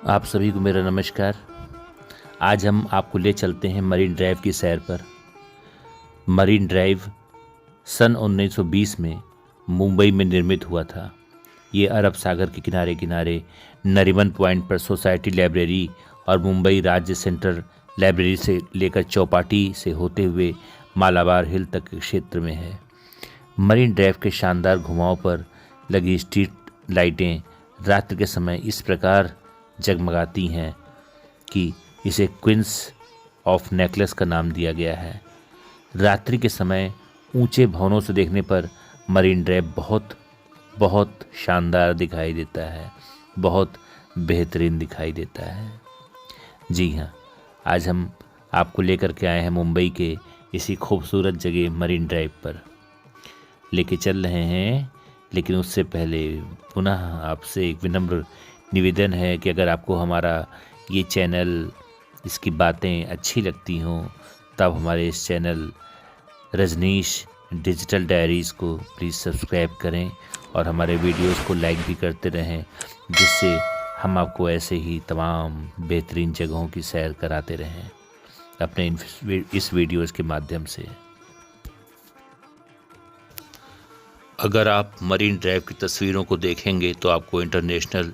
आप सभी को मेरा नमस्कार। आज हम आपको ले चलते हैं मरीन ड्राइव की सैर पर। मरीन ड्राइव सन 1920 में मुंबई में निर्मित हुआ था। ये अरब सागर के किनारे किनारे नरीमन पॉइंट पर सोसाइटी लाइब्रेरी और मुंबई राज्य सेंट्रल लाइब्रेरी से लेकर चौपाटी से होते हुए मालाबार हिल तक के क्षेत्र में है। मरीन ड्राइव के शानदार घुमाव पर लगी स्ट्रीट लाइटें रात्रि के समय इस प्रकार जगमगाती हैं कि इसे क्वींस ऑफ नेकलेस का नाम दिया गया है। रात्रि के समय ऊंचे भवनों से देखने पर मरीन ड्राइव बहुत बहुत शानदार दिखाई देता है, बहुत बेहतरीन दिखाई देता है। जी हाँ, आज हम आपको लेकर के आए हैं मुंबई के इसी खूबसूरत जगह मरीन ड्राइव पर लेके चल रहे हैं। लेकिन उससे पहले पुनः आपसे एक विनम्र निवेदन है कि अगर आपको हमारा ये चैनल, इसकी बातें अच्छी लगती हों तब हमारे इस चैनल रजनीश डिजिटल डायरीज़ को प्लीज़ सब्सक्राइब करें और हमारे वीडियोस को लाइक भी करते रहें, जिससे हम आपको ऐसे ही तमाम बेहतरीन जगहों की सैर कराते रहें अपने इस वीडियोस के माध्यम से। अगर आप मरीन ड्राइव की तस्वीरों को देखेंगे तो आपको इंटरनेशनल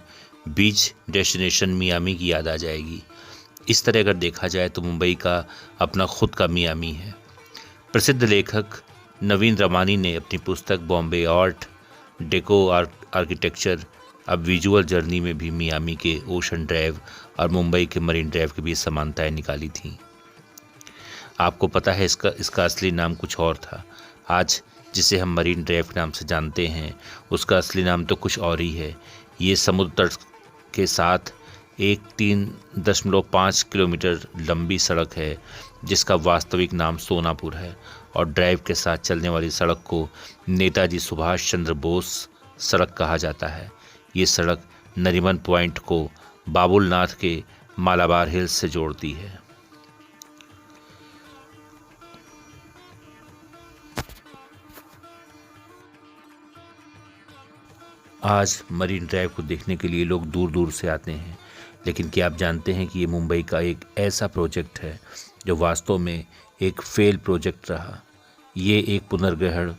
बीच डेस्टिनेशन मियामी की याद आ जाएगी। इस तरह अगर देखा जाए तो मुंबई का अपना खुद का मियामी है। प्रसिद्ध लेखक नवीन रमानी ने अपनी पुस्तक बॉम्बे आर्ट डेको आर्किटेक्चर अब विजुअल जर्नी में भी मियामी के ओशन ड्राइव और मुंबई के मरीन ड्राइव के बीच समानताएं निकाली थीं। आपको पता है इसका असली नाम कुछ और था। आज जिसे हम मरीन ड्राइव के नाम से जानते हैं उसका असली नाम तो कुछ और ही है। ये समुद्र तट के साथ एक 3.5 किलोमीटर लंबी सड़क है जिसका वास्तविक नाम सोनापुर है, और ड्राइव के साथ चलने वाली सड़क को नेताजी सुभाष चंद्र बोस सड़क कहा जाता है। ये सड़क नरीमन पॉइंट को बाबुलनाथ के मालाबार हिल्स से जोड़ती है। आज मरीन ड्राइव को देखने के लिए लोग दूर दूर से आते हैं, लेकिन क्या आप जानते हैं कि ये मुंबई का एक ऐसा प्रोजेक्ट है जो वास्तव में एक फेल प्रोजेक्ट रहा। ये एक पुनर्ग्रहण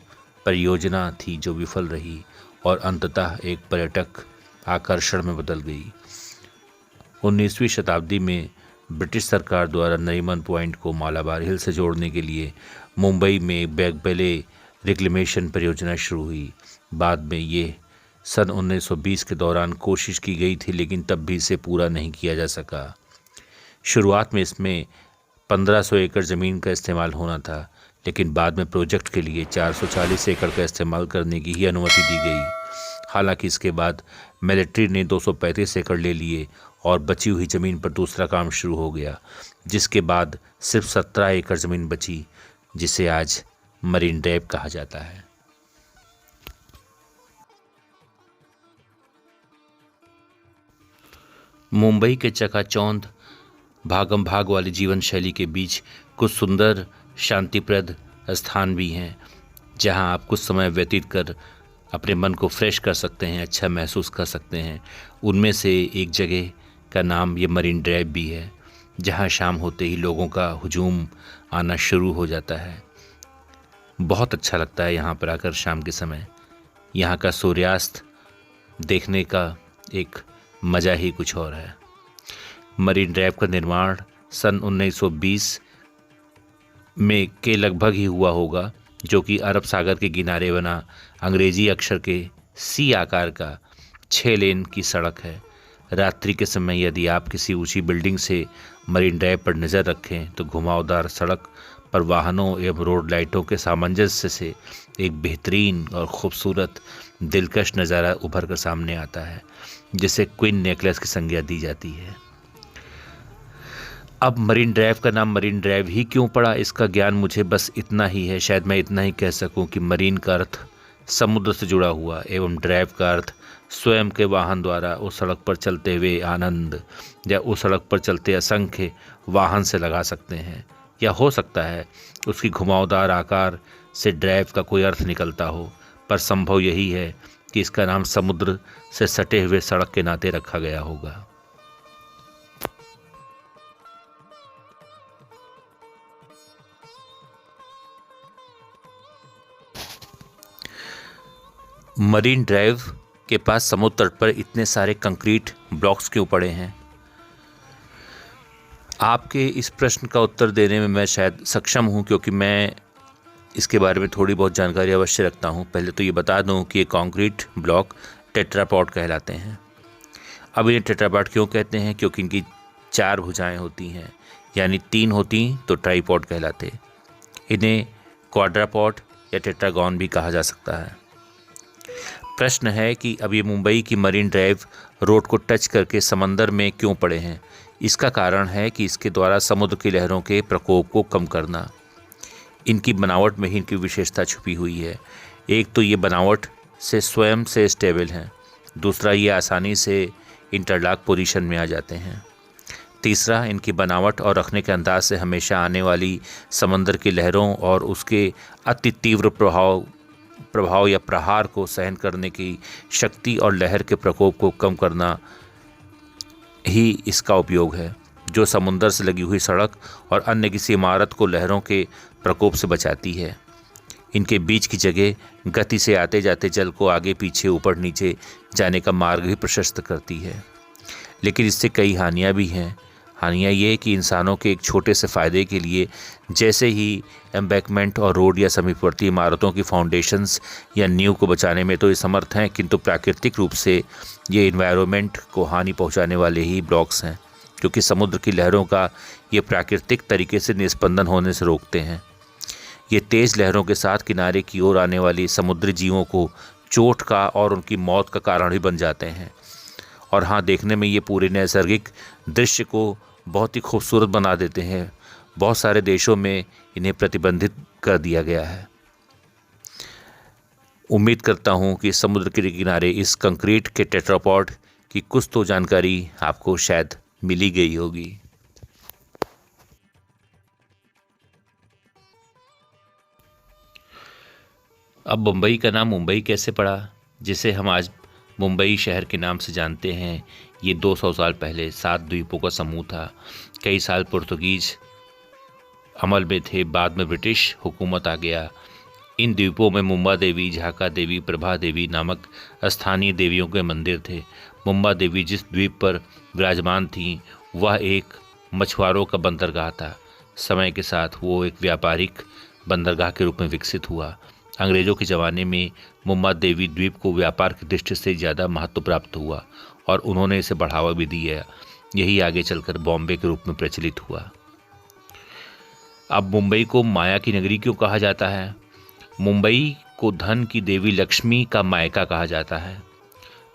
परियोजना थी जो विफल रही और अंततः एक पर्यटक आकर्षण में बदल गई। 19वीं शताब्दी में ब्रिटिश सरकार द्वारा नरीमन पॉइंट को मालाबार हिल से जोड़ने के लिए मुंबई में बैगबेले रिक्लेमेशन परियोजना शुरू हुई। बाद में ये सन 1920 के दौरान कोशिश की गई थी, लेकिन तब भी इसे पूरा नहीं किया जा सका। शुरुआत में इसमें 1500 एकड़ ज़मीन का इस्तेमाल होना था, लेकिन बाद में प्रोजेक्ट के लिए 440 एकड़ का इस्तेमाल करने की ही अनुमति दी गई। हालांकि इसके बाद मिलिट्री ने 235 एकड़ ले लिए और बची हुई ज़मीन पर दूसरा काम शुरू हो गया, जिसके बाद सिर्फ 17 एकड़ ज़मीन बची, जिसे आज मरीन ड्राइव कहा जाता है। मुंबई के चकाचौंध भागम भाग वाली जीवन शैली के बीच कुछ सुंदर शांतिप्रद स्थान भी हैं जहां आप कुछ समय व्यतीत कर अपने मन को फ्रेश कर सकते हैं, अच्छा महसूस कर सकते हैं। उनमें से एक जगह का नाम ये मरीन ड्राइव भी है, जहां शाम होते ही लोगों का हुजूम आना शुरू हो जाता है। बहुत अच्छा लगता है यहाँ पर आकर शाम के समय। यहाँ का सूर्यास्त देखने का एक मज़ा ही कुछ और है। मरीन ड्राइव का निर्माण सन 1920 में के लगभग ही हुआ होगा, जो कि अरब सागर के किनारे बना अंग्रेजी अक्षर के सी आकार का 6 लेन की सड़क है। रात्रि के समय यदि आप किसी ऊंची बिल्डिंग से मरीन ड्राइव पर नज़र रखें तो घुमावदार सड़क पर वाहनों एवं रोड लाइटों के सामंजस्य से एक बेहतरीन और खूबसूरत दिलकश नज़ारा उभर कर सामने आता है, जिसे क्वीन नेकलेस की संज्ञा दी जाती है। अब मरीन ड्राइव का नाम मरीन ड्राइव ही क्यों पड़ा, इसका ज्ञान मुझे बस इतना ही है। शायद मैं इतना ही कह सकूं कि मरीन का अर्थ समुद्र से जुड़ा हुआ एवं ड्राइव का अर्थ स्वयं के वाहन द्वारा उस सड़क पर चलते हुए आनंद, या उस सड़क पर चलते असंख्य वाहन से लगा सकते हैं, या हो सकता है उसकी घुमावदार आकार से ड्राइव का कोई अर्थ निकलता हो, पर संभव यही है कि इसका नाम समुद्र से सटे हुए सड़क के नाते रखा गया होगा। मरीन ड्राइव के पास समुद्र तट पर इतने सारे कंक्रीट ब्लॉक्स क्यों पड़े हैं? आपके इस प्रश्न का उत्तर देने में मैं शायद सक्षम हूं, क्योंकि मैं इसके बारे में थोड़ी बहुत जानकारी अवश्य रखता हूं। पहले तो ये बता दूं कि ये कंक्रीट ब्लॉक टेट्रापॉड कहलाते हैं। अब इन्हें टेट्रापॉड क्यों कहते हैं? क्योंकि इनकी 4 भुजाएं होती हैं, यानी 3 होती तो ट्राइपॉड कहलाते। इन्हें क्वाड्रापॉड या टेट्रागॉन भी कहा जा सकता है। प्रश्न है कि अब ये मुंबई की मरीन ड्राइव रोड को टच करके समंदर में क्यों पड़े हैं? इसका कारण है कि इसके द्वारा समुद्र की लहरों के प्रकोप को कम करना। इनकी बनावट में ही इनकी विशेषता छुपी हुई है। एक तो ये बनावट से स्वयं से स्टेबल हैं, दूसरा ये आसानी से इंटरलॉक पोजीशन में आ जाते हैं, तीसरा इनकी बनावट और रखने के अंदाज से हमेशा आने वाली समंदर की लहरों और उसके अति तीव्र प्रभाव या प्रहार को सहन करने की शक्ति और लहर के प्रकोप को कम करना ही इसका उपयोग है, जो समुंदर से लगी हुई सड़क और अन्य किसी इमारत को लहरों के प्रकोप से बचाती है। इनके बीच की जगह गति से आते जाते जल को आगे पीछे ऊपर नीचे जाने का मार्ग भी प्रशस्त करती है। लेकिन इससे कई हानियां भी हैं। हानियां ये कि इंसानों के एक छोटे से फ़ायदे के लिए जैसे ही एम्बैंकमेंट और रोड या समीपवर्ती इमारतों की फाउंडेशंस या नींव को बचाने में तो ये समर्थ हैं, किंतु प्राकृतिक रूप से ये इन्वायरमेंट को हानि पहुंचाने वाले ही ब्लॉक्स हैं, क्योंकि समुद्र की लहरों का ये प्राकृतिक तरीके से निस्पंदन होने से रोकते हैं। ये तेज़ लहरों के साथ किनारे की ओर आने वाली समुद्री जीवों को चोट का और उनकी मौत का कारण भी बन जाते हैं। और हाँ, देखने में ये पूरे नैसर्गिक दृश्य को बहुत ही खूबसूरत बना देते हैं। बहुत सारे देशों में इन्हें प्रतिबंधित कर दिया गया है। उम्मीद करता हूँ कि समुद्र के किनारे इस कंक्रीट के टेट्रापॉड की कुछ तो जानकारी आपको शायद मिली गई होगी। अब मुंबई का नाम मुंबई कैसे पड़ा, जिसे हम आज मुंबई शहर के नाम से जानते हैं? ये 200 साल पहले 7 द्वीपों का समूह था। कई साल पुर्तगीज अमल में थे, बाद में ब्रिटिश हुकूमत आ गया। इन द्वीपों में मुंबा देवी, झाका देवी, प्रभा देवी नामक स्थानीय देवियों के मंदिर थे। मुंबा देवी जिस द्वीप पर विराजमान थीं, वह एक मछुआरों का बंदरगाह था। समय के साथ वो एक व्यापारिक बंदरगाह के रूप में विकसित हुआ। अंग्रेज़ों के ज़माने में मुंबा देवी द्वीप को व्यापार की दृष्टि से ज़्यादा महत्व प्राप्त हुआ और उन्होंने इसे बढ़ावा भी दिया। यही आगे चलकर बॉम्बे के रूप में प्रचलित हुआ। अब मुंबई को माया की नगरी क्यों कहा जाता है? मुंबई को धन की देवी लक्ष्मी का मायका कहा जाता है।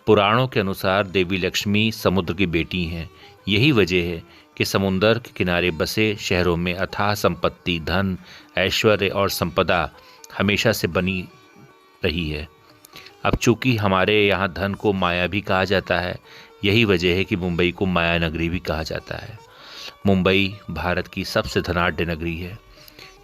पुराणों के अनुसार देवी लक्ष्मी समुद्र की बेटी हैं। यही वजह है कि समुद्र के किनारे बसे शहरों में अथाह संपत्ति, धन, ऐश्वर्य और संपदा हमेशा से बनी रही है। अब चूंकि हमारे यहाँ धन को माया भी कहा जाता है, यही वजह है कि मुंबई को माया नगरी भी कहा जाता है। मुंबई भारत की सबसे धनाढ्य नगरी है।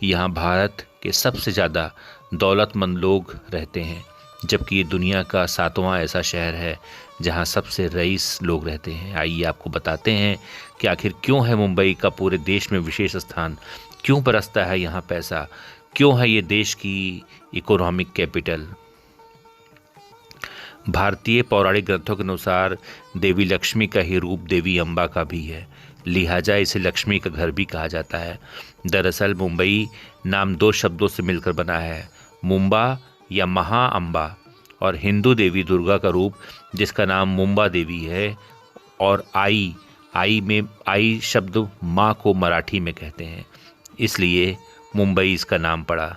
यहाँ भारत के सबसे ज़्यादा दौलतमंद लोग रहते हैं, जबकि ये दुनिया का 7वां ऐसा शहर है जहाँ सबसे रईस लोग रहते हैं। आइए आपको बताते हैं कि आखिर क्यों है मुंबई का पूरे देश में विशेष स्थान, क्यों बरसता है यहाँ पैसा, क्यों है ये देश की इकोनॉमिक कैपिटल। भारतीय पौराणिक ग्रंथों के अनुसार देवी लक्ष्मी का ही रूप देवी अम्बा का भी है, लिहाजा इसे लक्ष्मी का घर भी कहा जाता है। दरअसल मुंबई नाम 2 शब्दों से मिलकर बना है, मुंबा या महा अम्बा, और हिंदू देवी दुर्गा का रूप जिसका नाम मुंबा देवी है, और आई शब्द माँ को मराठी में कहते हैं, इसलिए मुंबई इसका नाम पड़ा।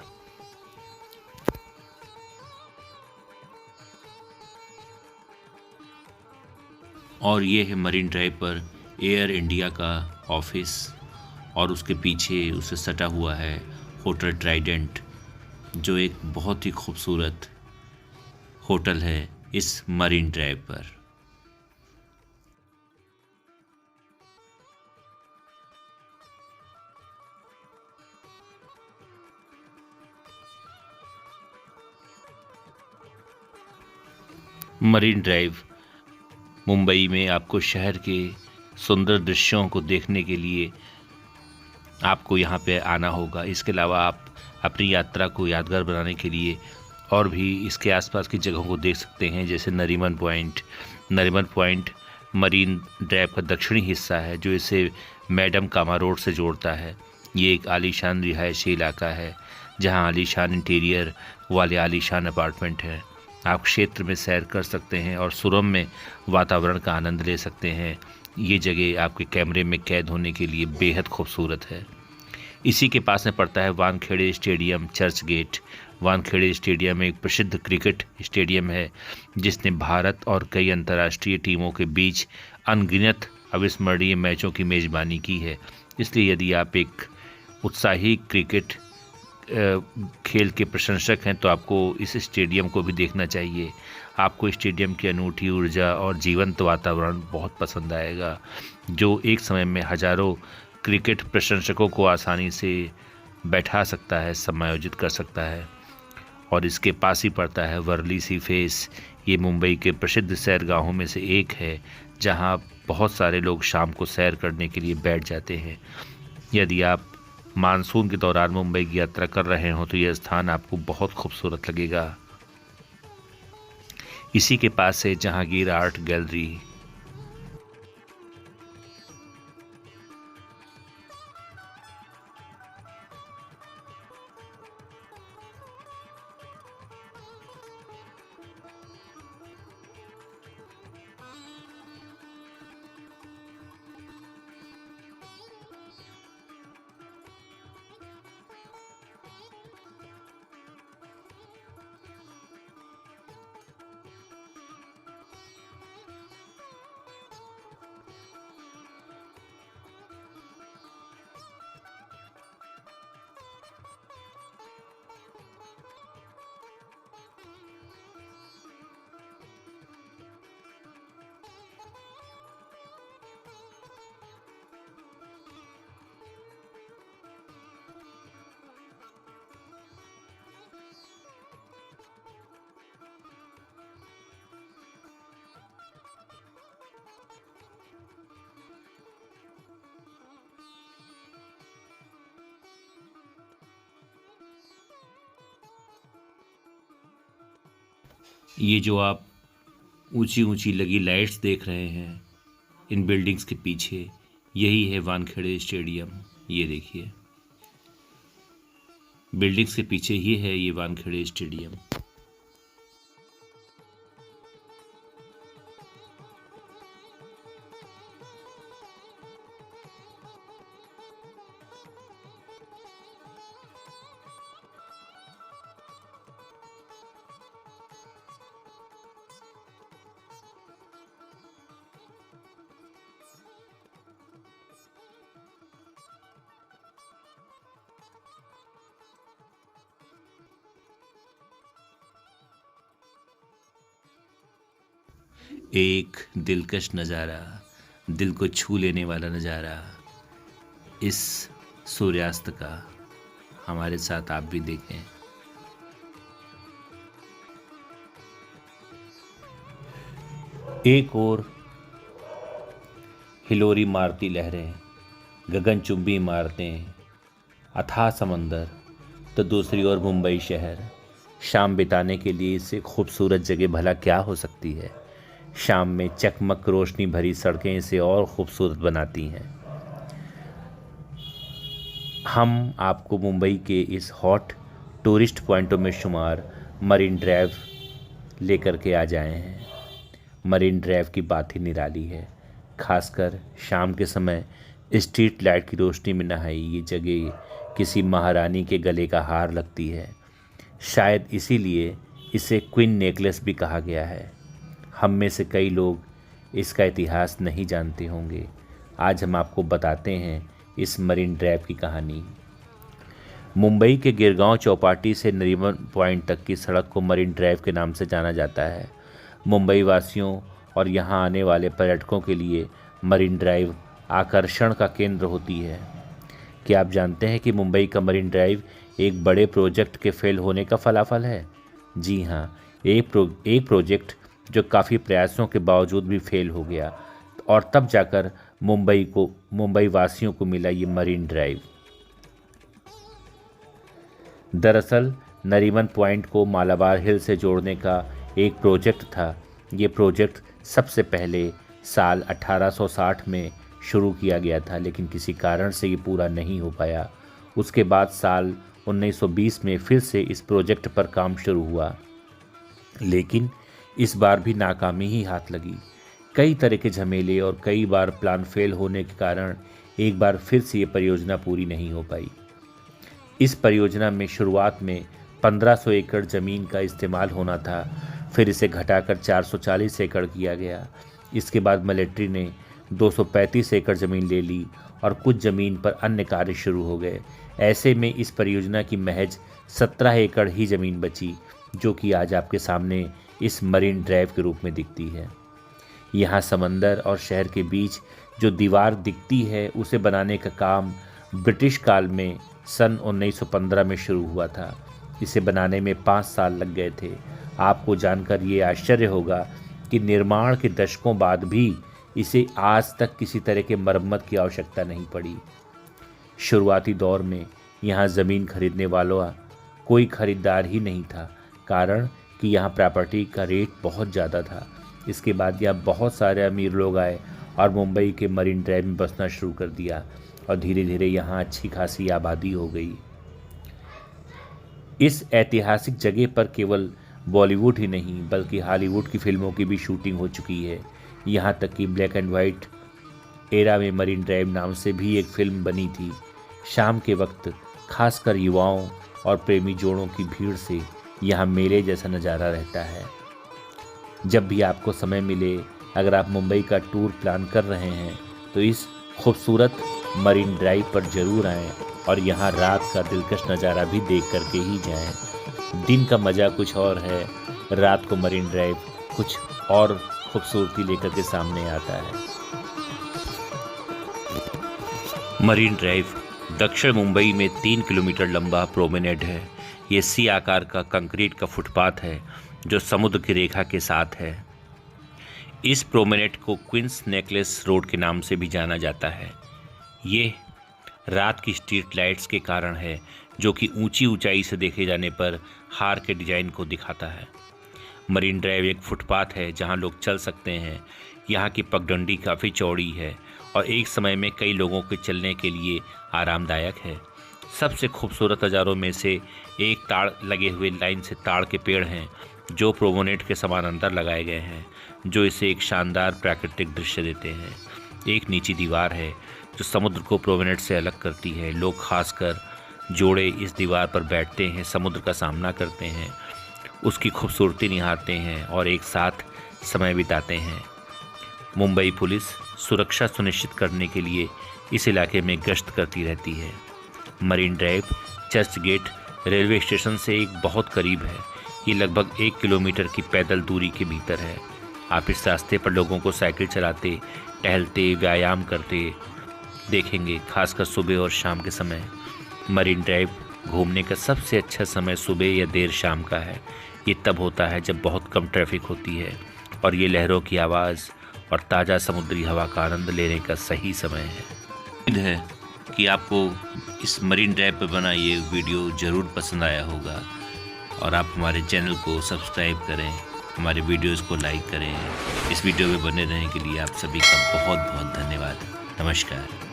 और ये है मरीन ड्राइव पर एयर इंडिया का ऑफिस, और उसके पीछे उसे सटा हुआ है होटल ट्राइडेंट, जो एक बहुत ही खूबसूरत होटल है इस मरीन ड्राइव पर। मरीन ड्राइव मुंबई में आपको शहर के सुंदर दृश्यों को देखने के लिए आपको यहाँ पे आना होगा। इसके अलावा आप अपनी यात्रा को यादगार बनाने के लिए और भी इसके आसपास की जगहों को देख सकते हैं, जैसे Nariman point. Nariman point marine drive का दक्षिणी हिस्सा है जो इसे मैडम कामा रोड से जोड़ता है। ये एक आलीशान रिहायशी इलाका है जहां आलीशान इंटीरियर वाले आलीशान अपार्टमेंट हैं। आप क्षेत्र में सैर कर सकते हैं और सुरम्य वातावरण का आनंद ले सकते हैं। ये जगह आपके कैमरे में कैद होने के लिए बेहद खूबसूरत है। इसी के पास में पड़ता है Wankhede stadium, Churchgate. Wankhede stadium एक प्रसिद्ध क्रिकेट स्टेडियम है जिसने भारत और कई अंतर्राष्ट्रीय टीमों के बीच अनगिनत अविस्मरणीय मैचों की मेज़बानी की है। इसलिए यदि आप एक उत्साही क्रिकेट खेल के प्रशंसक हैं तो आपको इस स्टेडियम को भी देखना चाहिए। आपको स्टेडियम की अनूठी ऊर्जा और जीवंत वातावरण बहुत पसंद आएगा, जो एक समय में हजारों क्रिकेट प्रशंसकों को आसानी से बैठा सकता है, समायोजित कर सकता है। और इसके पास ही पड़ता है वर्ली सी फेस। ये मुंबई के प्रसिद्ध सैरगाहों में से एक है जहां बहुत सारे लोग शाम को सैर करने के लिए बैठ जाते हैं। यदि आप मानसून के दौरान मुंबई की यात्रा कर रहे हो तो यह स्थान आपको बहुत खूबसूरत लगेगा। इसी के पास है जहांगीर आर्ट गैलरी। ये जो आप ऊंची ऊंची लगी लाइट्स देख रहे हैं इन बिल्डिंग्स के पीछे, यही है वानखेड़े स्टेडियम। ये देखिए, बिल्डिंग्स के पीछे ही है ये वानखेड़े स्टेडियम। एक दिलकश नज़ारा, दिल को छू लेने वाला नज़ारा इस सूर्यास्त का। हमारे साथ आप भी देखें। एक और हिलोरी मारती लहरें, गगनचुंबी इमारतें, अथाह समंदर, तो दूसरी ओर मुंबई शहर। शाम बिताने के लिए इससे खूबसूरत जगह भला क्या हो सकती है। शाम में चकमक रोशनी भरी सड़कें इसे और खूबसूरत बनाती हैं। हम आपको मुंबई के इस हॉट टूरिस्ट पॉइंटों में शुमार मरीन ड्राइव लेकर के आ जाए हैं। मरीन ड्राइव की बात ही निराली है। खासकर शाम के समय स्ट्रीट लाइट की रोशनी में नहाई ये जगह किसी महारानी के गले का हार लगती है। शायद इसीलिए इसे क्वीन नेकलेस भी कहा गया है। हम में से कई लोग इसका इतिहास नहीं जानते होंगे। आज हम आपको बताते हैं इस मरीन ड्राइव की कहानी। मुंबई के गिरगांव चौपाटी से नरीमन पॉइंट तक की सड़क को मरीन ड्राइव के नाम से जाना जाता है। मुंबई वासियों और यहां आने वाले पर्यटकों के लिए मरीन ड्राइव आकर्षण का केंद्र होती है। क्या आप जानते हैं कि मुंबई का मरीन ड्राइव एक बड़े प्रोजेक्ट के फेल होने का फलाफल है? जी हाँ, एक प्रोजेक्ट जो काफ़ी प्रयासों के बावजूद भी फेल हो गया और तब जाकर मुंबई वासियों को मिला ये मरीन ड्राइव। दरअसल नरीमन पॉइंट को मालाबार हिल से जोड़ने का एक प्रोजेक्ट था। ये प्रोजेक्ट सबसे पहले साल 1860 में शुरू किया गया था, लेकिन किसी कारण से ये पूरा नहीं हो पाया। उसके बाद साल 1920 में फिर से इस प्रोजेक्ट पर काम शुरू हुआ, लेकिन इस बार भी नाकामी ही हाथ लगी। कई तरह के झमेले और कई बार प्लान फेल होने के कारण एक बार फिर से ये परियोजना पूरी नहीं हो पाई। इस परियोजना में शुरुआत में 1500 एकड़ ज़मीन का इस्तेमाल होना था, फिर इसे घटाकर 440 एकड़ किया गया। इसके बाद मिलिट्री ने 235 एकड़ ज़मीन ले ली और कुछ ज़मीन पर अन्य कार्य शुरू हो गए। ऐसे में इस परियोजना की महज 17 एकड़ ही ज़मीन बची, जो कि आज आपके सामने इस मरीन ड्राइव के रूप में दिखती है। यहाँ समंदर और शहर के बीच जो दीवार दिखती है, उसे बनाने का काम ब्रिटिश काल में सन 1915 में शुरू हुआ था। इसे बनाने में 5 साल लग गए थे। आपको जानकर ये आश्चर्य होगा कि निर्माण के दशकों बाद भी इसे आज तक किसी तरह के मरम्मत की आवश्यकता नहीं पड़ी। शुरुआती दौर में यहाँ ज़मीन खरीदने वाला कोई खरीदार ही नहीं था, कारण कि यहाँ प्रॉपर्टी का रेट बहुत ज़्यादा था। इसके बाद यहाँ बहुत सारे अमीर लोग आए और मुंबई के मरीन ड्राइव में बसना शुरू कर दिया और धीरे धीरे यहाँ अच्छी खासी आबादी हो गई। इस ऐतिहासिक जगह पर केवल बॉलीवुड ही नहीं बल्कि हॉलीवुड की फिल्मों की भी शूटिंग हो चुकी है। यहाँ तक कि ब्लैक एंड वाइट एरा में मरीन ड्राइव नाम से भी एक फिल्म बनी थी। शाम के वक्त खासकर युवाओं और प्रेमी जोड़ों की भीड़ से यहाँ मेले जैसा नज़ारा रहता है। जब भी आपको समय मिले, अगर आप मुंबई का टूर प्लान कर रहे हैं तो इस खूबसूरत मरीन ड्राइव पर ज़रूर आएँ और यहाँ रात का दिलकश नज़ारा भी देख करके ही जाएं। दिन का मज़ा कुछ और है, रात को मरीन ड्राइव कुछ और खूबसूरती लेकर के सामने आता है। मरीन ड्राइव दक्षिण मुंबई में 3 किलोमीटर लंबा प्रोमेनेड है। ये सी आकार का कंक्रीट का फुटपाथ है जो समुद्र की रेखा के साथ है। इस प्रोमेनेड को क्वींस नेकलेस रोड के नाम से भी जाना जाता है। ये रात की स्ट्रीट लाइट्स के कारण है, जो कि ऊंची ऊंचाई से देखे जाने पर हार के डिजाइन को दिखाता है। मरीन ड्राइव एक फुटपाथ है जहां लोग चल सकते हैं। यहाँ की पगडंडी काफ़ी चौड़ी है और एक समय में कई लोगों के चलने के लिए आरामदायक है। सबसे खूबसूरत नज़ारों में से एक ताड़ लगे हुए लाइन से ताड़ के पेड़ हैं जो प्रोमेनेड के समान अंदर लगाए गए हैं, जो इसे एक शानदार प्राकृतिक दृश्य देते हैं। एक नीची दीवार है जो समुद्र को प्रोमेनेड से अलग करती है। लोग खासकर जोड़े इस दीवार पर बैठते हैं, समुद्र का सामना करते हैं, उसकी खूबसूरती निहारते हैं और एक साथ समय बिताते हैं। मुंबई पुलिस सुरक्षा सुनिश्चित करने के लिए इस इलाके में गश्त करती रहती है। Marine Drive Churchgate railway station से एक बहुत करीब है। ये लगभग 1 किलोमीटर की पैदल दूरी के भीतर है। आप इस रास्ते पर लोगों को साइकिल चलाते, टहलते, व्यायाम करते देखेंगे, खासकर सुबह और शाम के समय। मरीन ड्राइव घूमने का सबसे अच्छा समय सुबह या देर शाम का है। ये तब होता है जब बहुत कम ट्रैफिक होती है और ये लहरों की आवाज़ और ताज़ा समुद्री हवा का आनंद लेने का सही समय है। उम्मीद है कि आपको इस मरीन ड्राइव पर बना ये वीडियो ज़रूर पसंद आया होगा और आप हमारे चैनल को सब्सक्राइब करें, हमारे वीडियोज़ को लाइक करें। इस वीडियो में बने रहने के लिए आप सभी का बहुत बहुत धन्यवाद। नमस्कार।